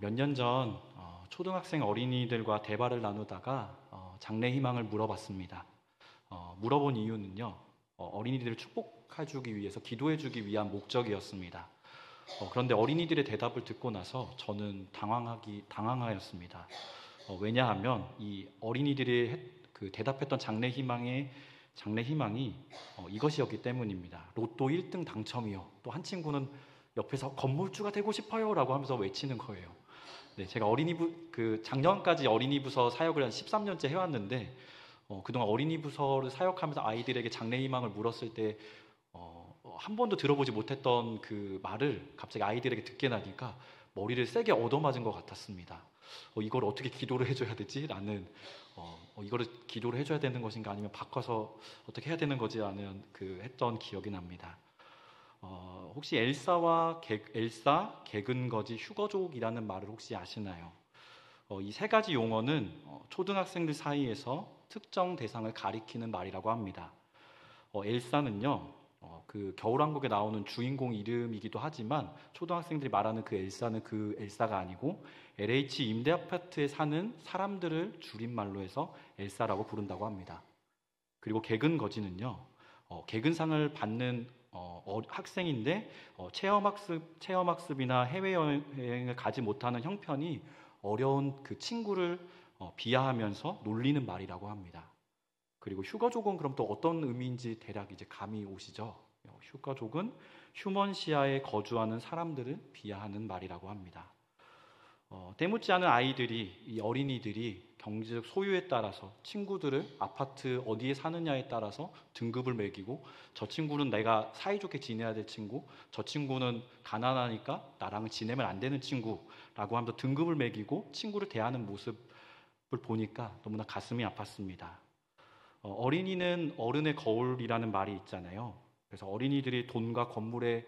몇 년 전 초등학생 어린이들과 대화를 나누다가 장래 희망을 물어봤습니다. 물어본 이유는요, 어린이들을 축복해주기 위해서 기도해주기 위한 목적이었습니다. 그런데 어린이들의 대답을 듣고 나서 저는 당황하였습니다. 왜냐하면 이 어린이들이 그 대답했던 장래 희망이 이것이었기 때문입니다. 로또 1등 당첨이요. 또 한 친구는 옆에서 건물주가 되고 싶어요라고 하면서 외치는 거예요. 네, 제가 작년까지 어린이 부서 사역을 한 13년째 해왔는데 그동안 어린이 부서를 사역하면서 아이들에게 장래 희망을 물었을 때 한 번도 들어보지 못했던 그 말을 갑자기 아이들에게 듣게 나니까 머리를 세게 얻어맞은 것 같았습니다. 이걸 어떻게 기도를 해줘야 되지? 라는 이거를 기도를 해줘야 되는 것인가 아니면 바꿔서 어떻게 해야 되는 거지? 라는 했던 기억이 납니다. 혹시 엘사, 개근거지, 휴거족이라는 말을 혹시 아시나요? 이 세 가지 용어는 초등학생들 사이에서 특정 대상을 가리키는 말이라고 합니다. 엘사는요, 그 겨울왕국에 나오는 주인공 이름이기도 하지만 초등학생들이 말하는 그 엘사는 그 엘사가 아니고 LH 임대아파트에 사는 사람들을 줄임말로 해서 엘사라고 부른다고 합니다. 그리고 개근거지는요, 개근상을 받는 학생인데 체험학습이나 해외여행을 가지 못하는 형편이 어려운 그 친구를 비하하면서 놀리는 말이라고 합니다. 그리고 휴거족은 그럼 또 어떤 의미인지 대략 이제 감이 오시죠? 휴거족은 휴먼시아에 거주하는 사람들을 비하하는 말이라고 합니다. 때묻지 않은 이 어린이들이 경제적 소유에 따라서 친구들을 아파트 어디에 사느냐에 따라서 등급을 매기고 저 친구는 내가 사이좋게 지내야 될 친구, 저 친구는 가난하니까 나랑 지내면 안 되는 친구라고 하면서 등급을 매기고 친구를 대하는 모습을 보니까 너무나 가슴이 아팠습니다. 어린이는 어른의 거울이라는 말이 있잖아요. 그래서 어린이들이 돈과 건물에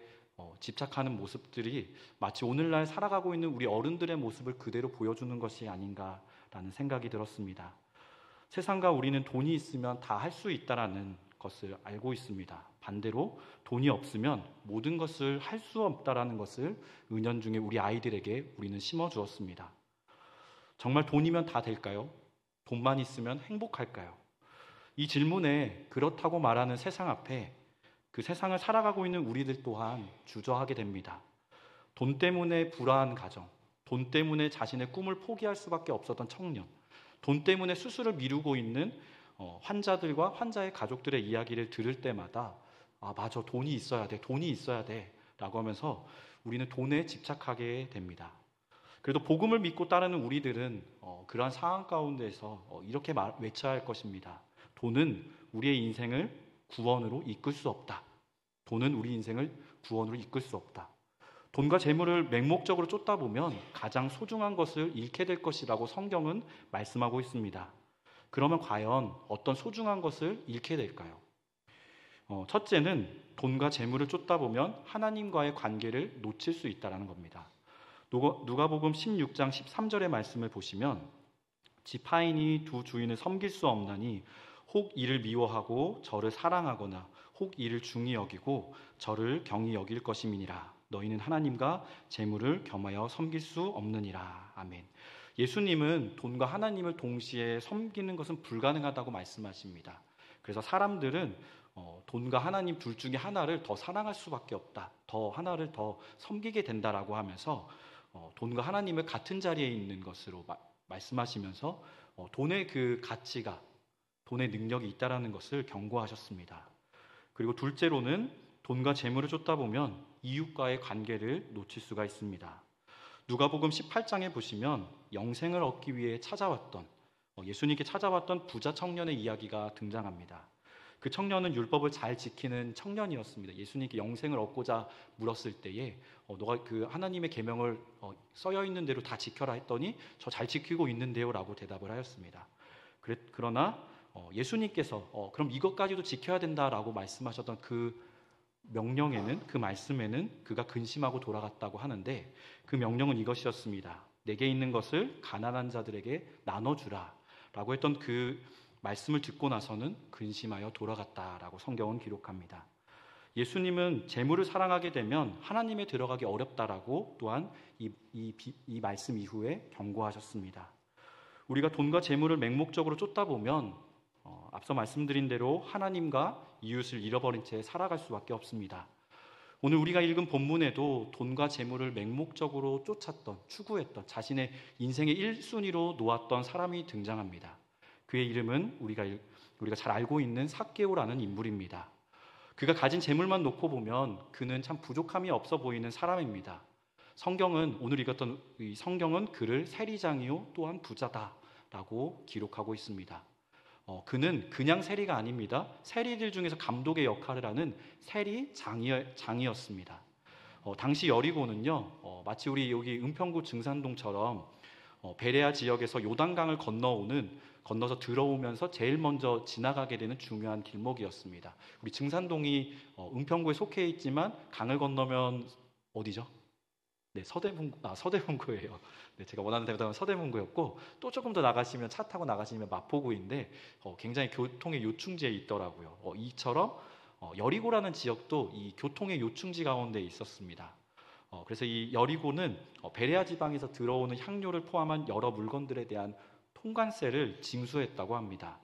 집착하는 모습들이 마치 오늘날 살아가고 있는 우리 어른들의 모습을 그대로 보여주는 것이 아닌가라는 생각이 들었습니다. 세상과 우리는 돈이 있으면 다 할 수 있다라는 것을 알고 있습니다. 반대로 돈이 없으면 모든 것을 할 수 없다라는 것을 은연중에 우리 아이들에게 우리는 심어주었습니다. 정말 돈이면 다 될까요? 돈만 있으면 행복할까요? 이 질문에 그렇다고 말하는 세상 앞에 그 세상을 살아가고 있는 우리들 또한 주저하게 됩니다. 돈 때문에 불화한 가정, 돈 때문에 자신의 꿈을 포기할 수밖에 없었던 청년, 돈 때문에 수술을 미루고 있는 환자들과 환자의 가족들의 이야기를 들을 때마다 맞아, 돈이 있어야 돼 라고 하면서 우리는 돈에 집착하게 됩니다. 그래도 복음을 믿고 따르는 우리들은 그러한 상황 가운데서 이렇게 외쳐야 할 것입니다. 돈은 우리의 인생을 구원으로 이끌 수 없다. 돈은 우리 인생을 구원으로 이끌 수 없다. 돈과 재물을 맹목적으로 쫓다 보면 가장 소중한 것을 잃게 될 것이라고 성경은 말씀하고 있습니다. 그러면 과연 어떤 소중한 것을 잃게 될까요? 첫째는 돈과 재물을 쫓다 보면 하나님과의 관계를 놓칠 수 있다는 겁니다. 누가복음 16장 13절의 말씀을 보시면 지파인이 두 주인을 섬길 수 없나니 혹 이를 미워하고 저를 사랑하거나 혹 이를 중히 여기고 저를 경히 여길 것임이니라. 너희는 하나님과 재물을 겸하여 섬길 수 없느니라. 아멘. 예수님은 돈과 하나님을 동시에 섬기는 것은 불가능하다고 말씀하십니다. 그래서 사람들은 돈과 하나님 둘 중에 하나를 더 사랑할 수밖에 없다. 하나를 더 섬기게 된다라고 하면서 돈과 하나님을 같은 자리에 있는 것으로 말씀하시면서 돈의 그 가치가 돈의 능력이 있다라는 것을 경고하셨습니다. 그리고 둘째로는 돈과 재물을 쫓다 보면 이웃과의 관계를 놓칠 수가 있습니다. 누가복음 18장에 보시면 영생을 얻기 위해 예수님께 찾아왔던 부자 청년의 이야기가 등장합니다. 그 청년은 율법을 잘 지키는 청년이었습니다. 예수님께 영생을 얻고자 물었을 때에 너가 그 하나님의 계명을 써여 있는 대로 다 지켜라 했더니 저 잘 지키고 있는데요 라고 대답을 하였습니다. 그러나 예수님께서 그럼 이것까지도 지켜야 된다라고 말씀하셨던 그 명령에는, 그 말씀에는 그가 근심하고 돌아갔다고 하는데 그 명령은 이것이었습니다. 내게 있는 것을 가난한 자들에게 나눠주라 라고 했던 그 말씀을 듣고 나서는 근심하여 돌아갔다라고 성경은 기록합니다. 예수님은 재물을 사랑하게 되면 하나님에 들어가기 어렵다라고 또한 이 말씀 이후에 경고하셨습니다. 우리가 돈과 재물을 맹목적으로 쫓다 보면 앞서 말씀드린 대로 하나님과 이웃을 잃어버린 채 살아갈 수밖에 없습니다. 오늘 우리가 읽은 본문에도 돈과 재물을 맹목적으로 쫓았던, 추구했던, 자신의 인생의 1순위로 놓았던 사람이 등장합니다. 그의 이름은 우리가 잘 알고 있는 삭개오라는 인물입니다. 그가 가진 재물만 놓고 보면 그는 참 부족함이 없어 보이는 사람입니다. 오늘 읽었던 이 성경은 그를 세리장이요 또한 부자다라고 기록하고 있습니다. 그는 그냥 세리가 아닙니다. 세리들 중에서 감독의 역할을 하는 세리장이었습니다. 당시 여리고는요, 마치 우리 여기 은평구 증산동처럼 베레아 지역에서 요단강을 건너서 들어오면서 제일 먼저 지나가게 되는 중요한 길목이었습니다. 우리 증산동이 은평구에 속해 있지만 강을 건너면 어디죠? 네, 서대문구예요. 네, 제가 원하는 데가 서대문구였고, 또 조금 더 나가시면, 차 타고 나가시면 마포구인데 굉장히 교통의 요충지에 있더라고요. 이처럼 여리고라는 지역도 이 교통의 요충지 가운데 있었습니다. 그래서 이 여리고는 베레아 지방에서 들어오는 향료를 포함한 여러 물건들에 대한 통관세를 징수했다고 합니다.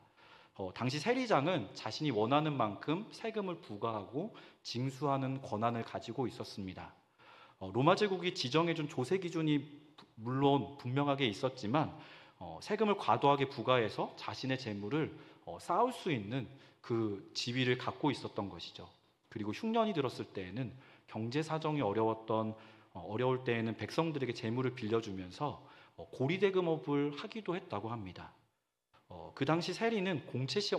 당시 세리장은 자신이 원하는 만큼 세금을 부과하고 징수하는 권한을 가지고 있었습니다. 로마 제국이 지정해준 조세 기준이 물론 분명하게 있었지만 세금을 과도하게 부과해서 자신의 재물을 쌓을 수 있는 그 지위를 갖고 있었던 것이죠. 그리고 흉년이 들었을 때에는 경제 사정이 어려울 때에는 백성들에게 재물을 빌려주면서 고리대금업을 하기도 했다고 합니다. 그 당시 세리는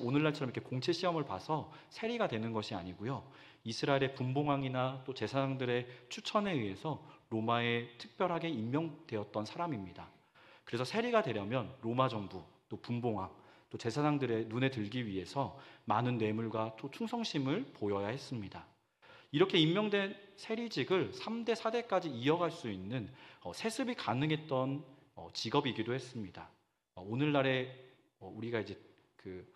오늘날처럼 이렇게 공채 시험을 봐서 세리가 되는 것이 아니고요. 이스라엘의 분봉왕이나 또 제사장들의 추천에 의해서 로마에 특별하게 임명되었던 사람입니다. 그래서 세리가 되려면 로마 정부, 또 분봉왕, 또 제사장들의 눈에 들기 위해서 많은 뇌물과 또 충성심을 보여야 했습니다. 이렇게 임명된 세리직을 3대, 4대까지 이어갈 수 있는 세습이 가능했던 직업이기도 했습니다. 오늘날에 우리가 이제 그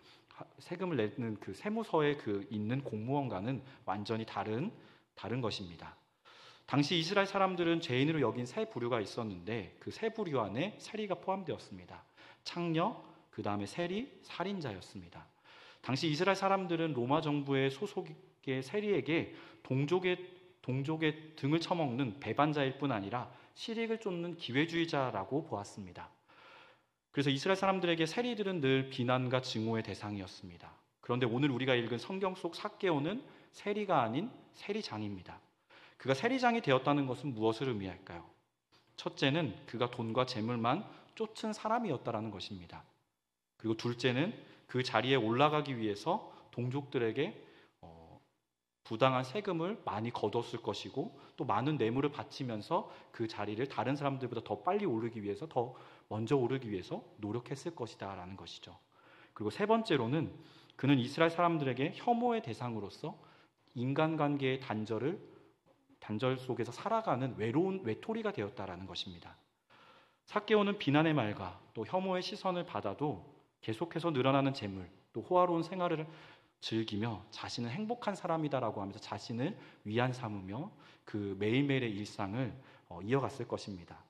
세금을 내는 그 세무서에 있는 공무원과는 완전히 다른 것입니다. 당시 이스라엘 사람들은 죄인으로 여긴 세 부류가 있었는데 그 세 부류 안에 세리가 포함되었습니다. 창녀, 그 다음에 세리, 살인자였습니다. 당시 이스라엘 사람들은 로마 정부의 소속의 세리에게 동족의 등을 쳐먹는 배반자일 뿐 아니라 실익을 쫓는 기회주의자라고 보았습니다. 그래서 이스라엘 사람들에게 세리들은 늘 비난과 증오의 대상이었습니다. 그런데 오늘 우리가 읽은 성경 속 삭개오는 세리가 아닌 세리장입니다. 그가 세리장이 되었다는 것은 무엇을 의미할까요? 첫째는 그가 돈과 재물만 쫓은 사람이었다는 것입니다. 그리고 둘째는 그 자리에 올라가기 위해서 동족들에게 부당한 세금을 많이 거뒀을 것이고 또 많은 뇌물을 바치면서 그 자리를 다른 사람들보다 더 빨리 오르기 위해서 더 먼저 오르기 위해서 노력했을 것이다 라는 것이죠. 그리고 세 번째로는 그는 이스라엘 사람들에게 혐오의 대상으로서 인간관계의 단절 속에서 살아가는 외로운 외톨이가 되었다라는 것입니다. 삭개오는 비난의 말과 또 혐오의 시선을 받아도 계속해서 늘어나는 재물 또 호화로운 생활을 즐기며 자신은 행복한 사람이다라고 하면서 자신을 위안 삼으며 그 매일매일의 일상을 이어갔을 것입니다.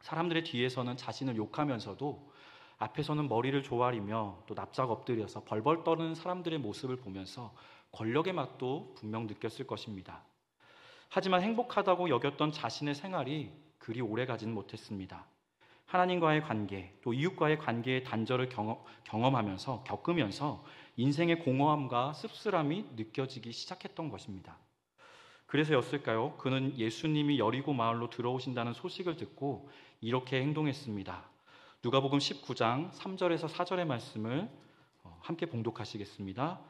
사람들의 뒤에서는 자신을 욕하면서도 앞에서는 머리를 조아리며 또 납작 엎드려서 벌벌 떠는 사람들의 모습을 보면서 권력의 맛도 분명 느꼈을 것입니다. 하지만 행복하다고 여겼던 자신의 생활이 그리 오래가지는 못했습니다. 하나님과의 관계, 또 이웃과의 관계의 단절을 겪으면서 인생의 공허함과 씁쓸함이 느껴지기 시작했던 것입니다. 그래서였을까요? 그는 예수님이 여리고 마을로 들어오신다는 소식을 듣고 이렇게 행동했습니다. 누가복음 19장 3절에서 4절의 말씀을 함께 봉독하시겠습니다.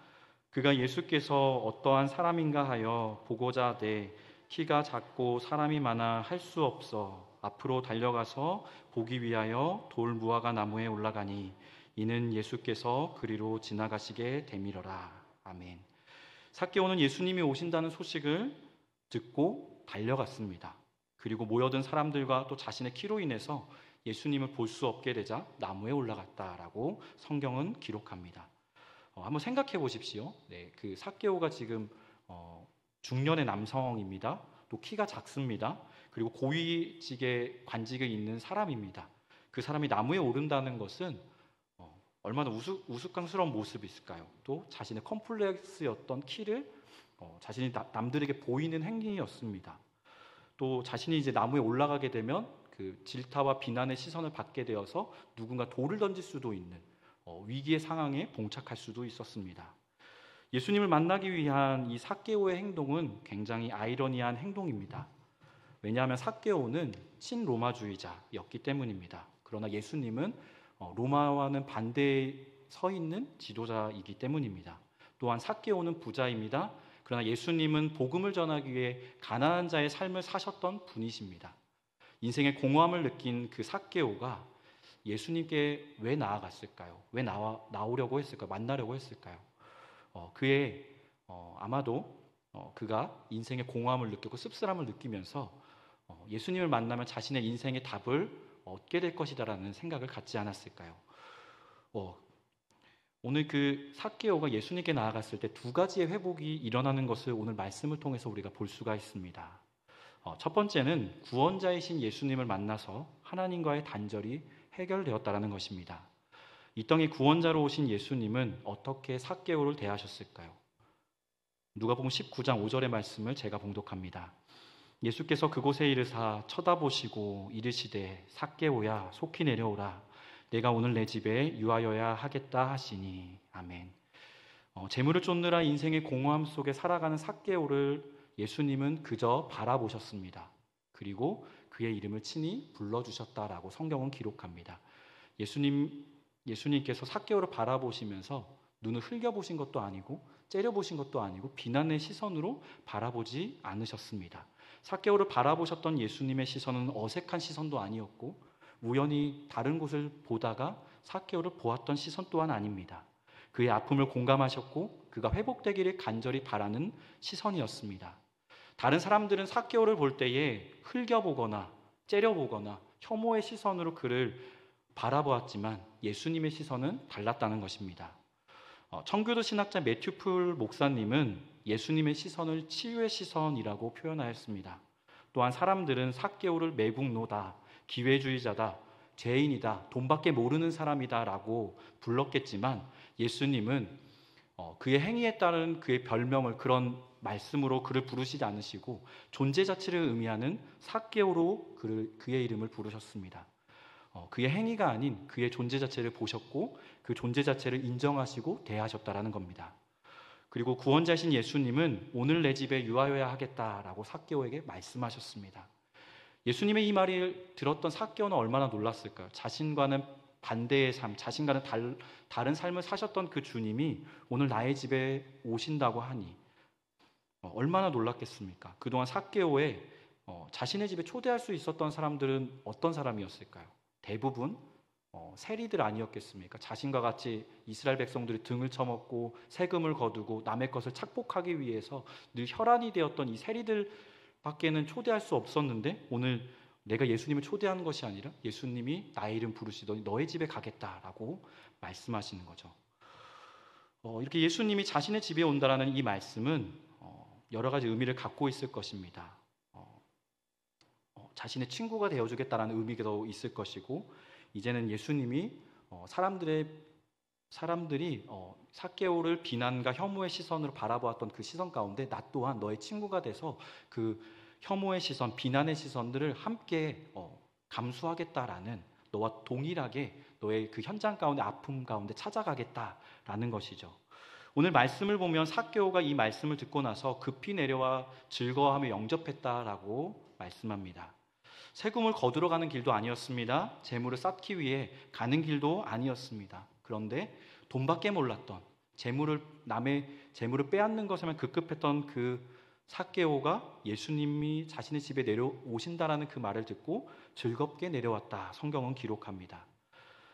그가 예수께서 어떠한 사람인가 하여 보고자 하되 키가 작고 사람이 많아 할 수 없어 앞으로 달려가서 보기 위하여 돌 무화과 나무에 올라가니 이는 예수께서 그리로 지나가시게 되밀어라. 아멘. 삭개오는 예수님이 오신다는 소식을 듣고 달려갔습니다. 그리고 모여든 사람들과 또 자신의 키로 인해서 예수님을 볼 수 없게 되자 나무에 올라갔다라고 성경은 기록합니다. 한번 생각해 보십시오. 네, 그 삭개오가 지금 중년의 남성입니다. 또 키가 작습니다. 그리고 고위직에 관직에 있는 사람입니다. 그 사람이 나무에 오른다는 것은 얼마나 우스꽝스러운 모습이 있을까요? 또 자신의 컴플렉스였던 키를 자신이 남들에게 보이는 행위였습니다. 또 자신이 이제 나무에 올라가게 되면 그 질타와 비난의 시선을 받게 되어서 누군가 돌을 던질 수도 있는 위기의 상황에 봉착할 수도 있었습니다. 예수님을 만나기 위한 이 삭개오의 행동은 굉장히 아이러니한 행동입니다. 왜냐하면 삭개오는 친로마주의자였기 때문입니다. 그러나 예수님은 로마와는 반대에 서 있는 지도자이기 때문입니다. 또한 삭개오는 부자입니다. 그러나 예수님은 복음을 전하기 위해 가난한 자의 삶을 사셨던 분이십니다. 인생의 공허함을 느낀 그 삭개오가 예수님께 왜 나아갔을까요? 왜 나오려고 했을까요? 만나려고 했을까요? 그의 아마도 그가 인생의 공허함을 느끼고 씁쓸함을 느끼면서 예수님을 만나면 자신의 인생의 답을 얻게 될 것이다라는 생각을 갖지 않았을까요? 오늘 그 삭개오가 예수님께 나아갔을 때 두 가지의 회복이 일어나는 것을 오늘 말씀을 통해서 우리가 볼 수가 있습니다. 첫 번째는 구원자이신 예수님을 만나서 하나님과의 단절이 해결되었다라는 것입니다. 이 땅에 구원자로 오신 예수님은 어떻게 삭개오를 대하셨을까요? 누가복음 19장 5절의 말씀을 제가 봉독합니다. 예수께서 그곳에 이르사 쳐다보시고 이르시되 삭개오야 속히 내려오라 내가 오늘 내 집에 유하여야 하겠다 하시니. 아멘. 재물을 쫓느라 인생의 공허함 속에 살아가는 삭개오를 예수님은 그저 바라보셨습니다. 그리고 그의 이름을 친히 불러주셨다라고 성경은 기록합니다. 예수님께서 삭개오를 바라보시면서 눈을 흘겨보신 것도 아니고 째려보신 것도 아니고 비난의 시선으로 바라보지 않으셨습니다. 삭개오를 바라보셨던 예수님의 시선은 어색한 시선도 아니었고 우연히 다른 곳을 보다가 삭개오를 보았던 시선 또한 아닙니다. 그의 아픔을 공감하셨고 그가 회복되기를 간절히 바라는 시선이었습니다. 다른 사람들은 삭개오를 볼 때에 흘겨보거나 째려보거나 혐오의 시선으로 그를 바라보았지만 예수님의 시선은 달랐다는 것입니다. 청교도 신학자 매튜 풀 목사님은 예수님의 시선을 치유의 시선이라고 표현하였습니다. 또한 사람들은 삭개오를 매국노다, 기회주의자다, 죄인이다, 돈밖에 모르는 사람이다 라고 불렀겠지만 예수님은 그의 행위에 따른 그의 별명을 그런 말씀으로 그를 부르시지 않으시고 존재 자체를 의미하는 삭개오로 그의 이름을 부르셨습니다. 그의 행위가 아닌 그의 존재 자체를 보셨고 그 존재 자체를 인정하시고 대하셨다라는 겁니다. 그리고 구원자신 예수님은 오늘 내 집에 유하여야 하겠다라고 삭개오에게 말씀하셨습니다. 예수님의 이 말을 들었던 삭개오는 얼마나 놀랐을까요? 자신과는 반대의 삶, 자신과는 다른 삶을 사셨던 그 주님이 오늘 나의 집에 오신다고 하니 얼마나 놀랐겠습니까? 그동안 삭개오에 자신의 집에 초대할 수 있었던 사람들은 어떤 사람이었을까요? 대부분 세리들 아니었겠습니까? 자신과 같이 이스라엘 백성들이 등을 쳐먹고 세금을 거두고 남의 것을 착복하기 위해서 늘 혈안이 되었던 이 세리들 밖에는 초대할 수 없었는데 오늘 내가 예수님을 초대하는 것이 아니라 예수님이 나의 이름 부르시더니 너의 집에 가겠다라고 말씀하시는 거죠. 이렇게 예수님이 자신의 집에 온다라는 이 말씀은 여러 가지 의미를 갖고 있을 것입니다. 자신의 친구가 되어주겠다라는 의미도 있을 것이고 이제는 예수님이 사람들이 삭개오를 비난과 혐오의 시선으로 바라보았던 그 시선 가운데 나 또한 너의 친구가 돼서 그 혐오의 시선, 비난의 시선들을 함께 감수하겠다라는 너와 동일하게 너의 그 현장 가운데 아픔 가운데 찾아가겠다라는 것이죠. 오늘 말씀을 보면 삭개오가 이 말씀을 듣고 나서 급히 내려와 즐거워하며 영접했다라고 말씀합니다. 세금을 거두러 가는 길도 아니었습니다. 재물을 쌓기 위해 가는 길도 아니었습니다. 그런데 돈밖에 몰랐던 남의 재물을 빼앗는 것에만 급급했던 그 삭개오가 예수님이 자신의 집에 내려오신다라는 그 말을 듣고 즐겁게 내려왔다. 성경은 기록합니다.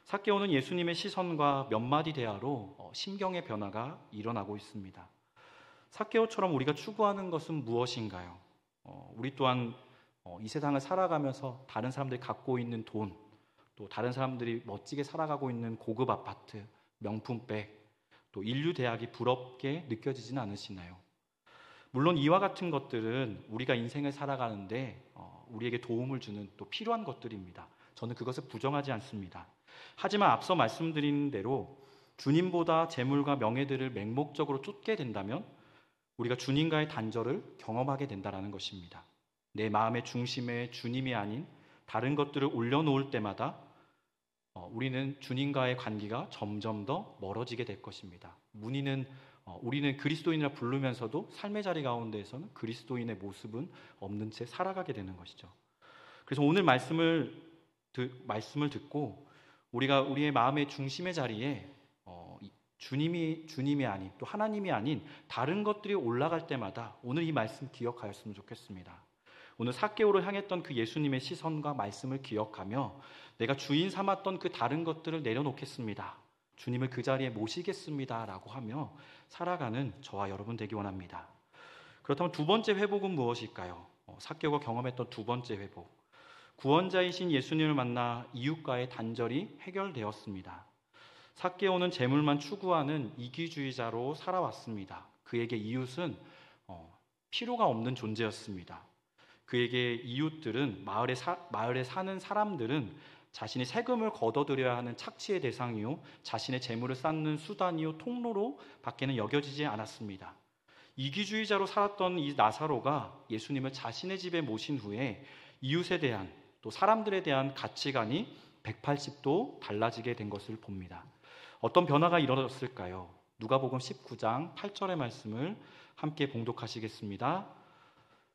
삭개오는 예수님의 시선과 몇 마디 대화로 심경의 변화가 일어나고 있습니다. 삭개오처럼 우리가 추구하는 것은 무엇인가요? 우리 또한 이 세상을 살아가면서 다른 사람들이 갖고 있는 돈, 또 다른 사람들이 멋지게 살아가고 있는 고급 아파트, 명품백, 또 인류 대학이 부럽게 느껴지지는 않으시나요? 물론 이와 같은 것들은 우리가 인생을 살아가는데 우리에게 도움을 주는 또 필요한 것들입니다. 저는 그것을 부정하지 않습니다. 하지만 앞서 말씀드린 대로 주님보다 재물과 명예들을 맹목적으로 쫓게 된다면 우리가 주님과의 단절을 경험하게 된다는 것입니다. 내 마음의 중심에 주님이 아닌 다른 것들을 올려놓을 때마다 우리는 주님과의 관계가 점점 더 멀어지게 될 것입니다. 우리는 그리스도인이라 부르면서도 삶의 자리 가운데에서는 그리스도인의 모습은 없는 채 살아가게 되는 것이죠. 그래서 오늘 말씀을 듣고 우리가 우리의 마음의 중심의 자리에 주님이 아닌 또 하나님이 아닌 다른 것들이 올라갈 때마다 오늘 이 말씀 기억하였으면 좋겠습니다. 오늘 삭개오를 향했던 그 예수님의 시선과 말씀을 기억하며 내가 주인 삼았던 그 다른 것들을 내려놓겠습니다. 주님을 그 자리에 모시겠습니다. 라고 하며 살아가는 저와 여러분 되기 원합니다. 그렇다면 두 번째 회복은 무엇일까요? 삭개오가 경험했던 두 번째 회복. 구원자이신 예수님을 만나 이웃과의 단절이 해결되었습니다. 삭개오는 재물만 추구하는 이기주의자로 살아왔습니다. 그에게 이웃은 필요가 없는 존재였습니다. 그에게 이웃들은 마을에 사는 사람들은 자신이 세금을 걷어들여야 하는 착취의 대상이요 자신의 재물을 쌓는 수단이요 통로로 밖에는 여겨지지 않았습니다. 이기주의자로 살았던 이 나사로가 예수님을 자신의 집에 모신 후에 이웃에 대한 또 사람들에 대한 가치관이 180도 달라지게 된 것을 봅니다. 어떤 변화가 일어났을까요? 누가복음 19장 8절의 말씀을 함께 봉독하시겠습니다.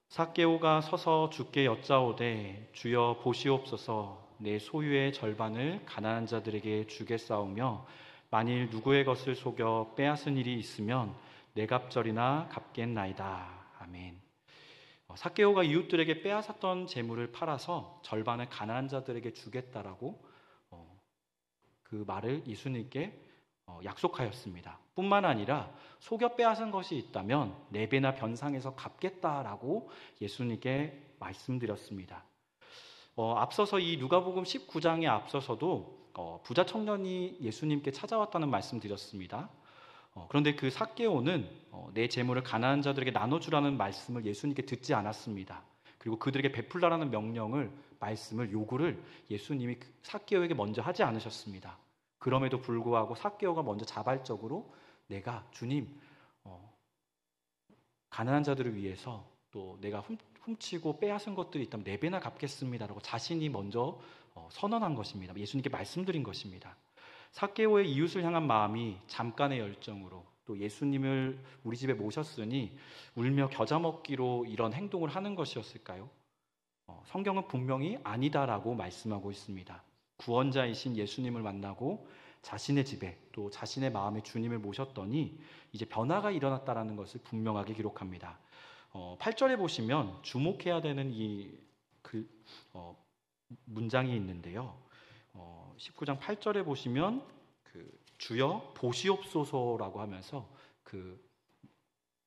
삭개오가 서서 주께 여짜오되 주여 보시옵소서 내 소유의 절반을 가난한 자들에게 주겠사오며 만일 누구의 것을 속여 빼앗은 일이 있으면 내 갑절이나 갚겠나이다. 아멘. 삭개오가 이웃들에게 빼앗았던 재물을 팔아서 절반을 가난한 자들에게 주겠다라고 그 말을 예수님께 약속하였습니다. 뿐만 아니라 속여 빼앗은 것이 있다면 4배나 변상해서 갚겠다라고 예수님께 말씀드렸습니다. 앞서서 이 누가복음 19장에 앞서서도 부자 청년이 예수님께 찾아왔다는 말씀 드렸습니다. 그런데 그 삭개오는 내 재물을 가난한 자들에게 나눠주라는 말씀을 예수님께 듣지 않았습니다. 그리고 그들에게 베풀라라는 말씀을 요구를 예수님이 삭개오에게 먼저 하지 않으셨습니다. 그럼에도 불구하고 삭개오가 먼저 자발적으로 내가 주님 가난한 자들을 위해서 또 내가 훔치고 빼앗은 것들이 있다면 4배나 갚겠습니다라고 자신이 먼저 선언한 것입니다. 예수님께 말씀드린 것입니다. 삭개오의 이웃을 향한 마음이 잠깐의 열정으로 또 예수님을 우리 집에 모셨으니 울며 겨자 먹기로 이런 행동을 하는 것이었을까요? 성경은 분명히 아니다라고 말씀하고 있습니다. 구원자이신 예수님을 만나고 자신의 집에 또 자신의 마음에 주님을 모셨더니 이제 변화가 일어났다라는 것을 분명하게 기록합니다. 8절에 보시면 주목해야 되는 문장이 있는데요. 19장 8절에 보시면 주여 보시옵소서라고 하면서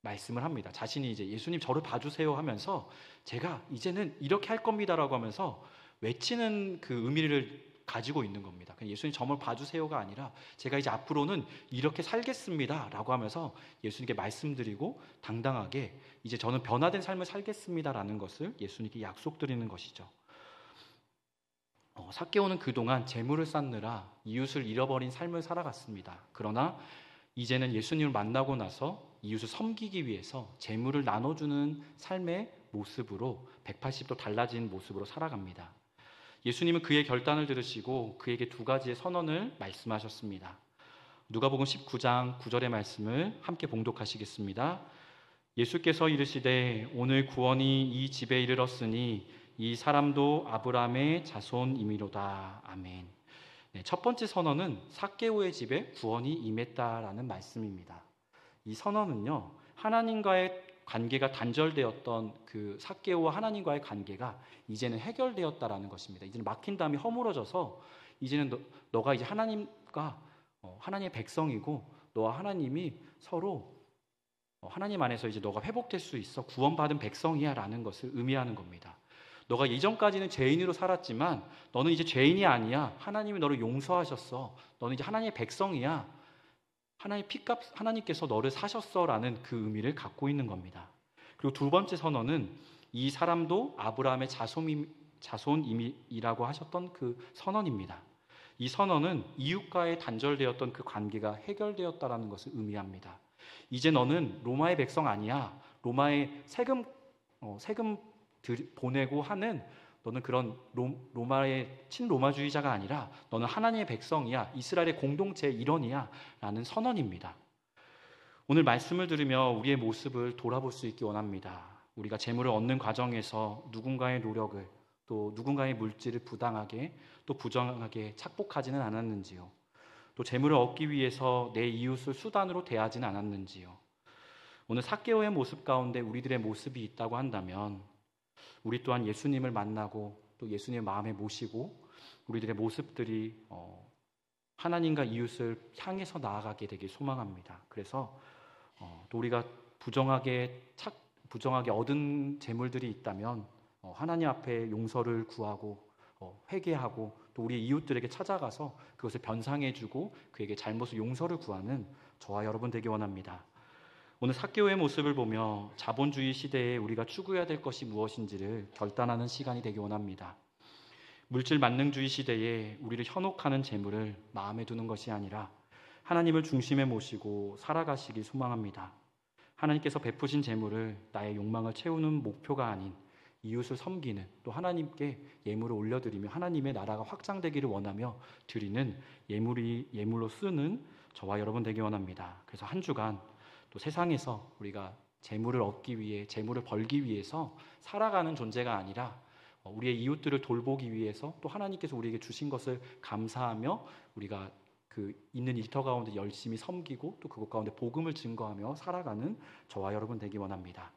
말씀을 합니다. 자신이 이제 예수님 저를 봐주세요 하면서 제가 이제는 이렇게 할 겁니다라고 하면서 외치는 그 의미를 가지고 있는 겁니다. 예수님 저를 봐주세요가 아니라 제가 이제 앞으로는 이렇게 살겠습니다라고 하면서 예수님께 말씀드리고 당당하게 이제 저는 변화된 삶을 살겠습니다라는 것을 예수님께 약속드리는 것이죠. 삭개오는 그동안 재물을 쌓느라 이웃을 잃어버린 삶을 살아갔습니다. 그러나 이제는 예수님을 만나고 나서 이웃을 섬기기 위해서 재물을 나눠주는 삶의 모습으로 180도 달라진 모습으로 살아갑니다. 예수님은 그의 결단을 들으시고 그에게 2가지의 선언을 말씀하셨습니다. 누가복음 19장 9절의 말씀을 함께 봉독하시겠습니다. 예수께서 이르시되 오늘 구원이 이 집에 이르렀으니 이 사람도 아브라함의 자손이미로다. 아멘. 첫 번째 선언은 삭개오의 집에 구원이 임했다라는 말씀입니다. 이 선언은요, 하나님과의 관계가 단절되었던 그 삭개오와 하나님과의 관계가 이제는 해결되었다라는 것입니다. 이제는 막힌 담이 허물어져서 이제는 너가 이제 하나님과 하나님의 백성이고 너와 하나님이 서로 하나님 안에서 이제 너가 회복될 수 있어 구원받은 백성이야라는 것을 의미하는 겁니다. 너가 이전까지는 죄인으로 살았지만 너는 이제 죄인이 아니야. 하나님이 너를 용서하셨어. 너는 이제 하나님의 백성이야. 하나님께서 너를 사셨어라는 그 의미를 갖고 있는 겁니다. 그리고 두 번째 선언은 이 사람도 아브라함의 자손이라고 하셨던 그 선언입니다. 이 선언은 이웃과의 단절되었던 그 관계가 해결되었다라는 것을 의미합니다. 이제 너는 로마의 백성 아니야. 로마의 세금 보내고 하는 너는 그런 로마의 친로마주의자가 아니라 너는 하나님의 백성이야. 이스라엘의 공동체의 일원이야. 라는 선언입니다. 오늘 말씀을 들으며 우리의 모습을 돌아볼 수 있기 원합니다. 우리가 재물을 얻는 과정에서 누군가의 노력을 또 누군가의 물질을 부당하게 또 부정하게 착복하지는 않았는지요. 또 재물을 얻기 위해서 내 이웃을 수단으로 대하지는 않았는지요. 오늘 삭개오의 모습 가운데 우리들의 모습이 있다고 한다면 우리 또한 예수님을 만나고 또 예수님의 마음에 모시고 우리들의 모습들이 하나님과 이웃을 향해서 나아가게 되길 소망합니다. 그래서 또 우리가 부정하게 얻은 재물들이 있다면 하나님 앞에 용서를 구하고 회개하고 또 우리 이웃들에게 찾아가서 그것을 변상해주고 그에게 잘못을 용서를 구하는 저와 여러분 되기 원합니다. 오늘 삭개오의 모습을 보며 자본주의 시대에 우리가 추구해야 될 것이 무엇인지를 결단하는 시간이 되기 원합니다. 물질 만능주의 시대에 우리를 현혹하는 재물을 마음에 두는 것이 아니라 하나님을 중심에 모시고 살아가시길 소망합니다. 하나님께서 베푸신 재물을 나의 욕망을 채우는 목표가 아닌 이웃을 섬기는 또 하나님께 예물을 올려드리며 하나님의 나라가 확장되기를 원하며 드리는 예물로 쓰는 저와 여러분 되기 원합니다. 그래서 한 주간 또 세상에서 우리가 재물을 얻기 위해 재물을 벌기 위해서 살아가는 존재가 아니라 우리의 이웃들을 돌보기 위해서 또 하나님께서 우리에게 주신 것을 감사하며 우리가 그 있는 일터 가운데 열심히 섬기고 또 그것 가운데 복음을 증거하며 살아가는 저와 여러분 되기 원합니다.